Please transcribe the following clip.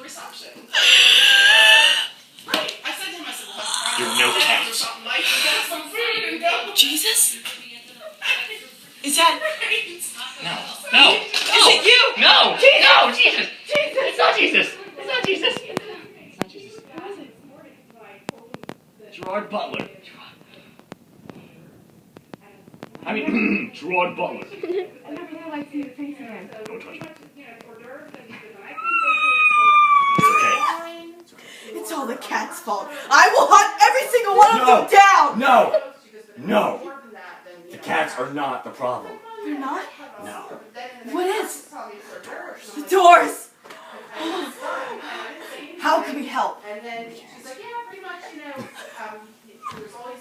reception. Right. I said to him, I said, well, You're no cat. Some food and go. Jesus? Is that... No. No. Is it you? No. No. Jesus. It's not Jesus. It's not Jesus. It's not Jesus. Gerard Butler. I mean, Gerard Butler. I never really like seeing your face again. Don't touch me. It's all the cat's fault. I will hunt every single one of them down! No. No. The cats are not the problem. They're not? No. What is? The doors! How can we help? And then she's like, yeah, pretty much, there's always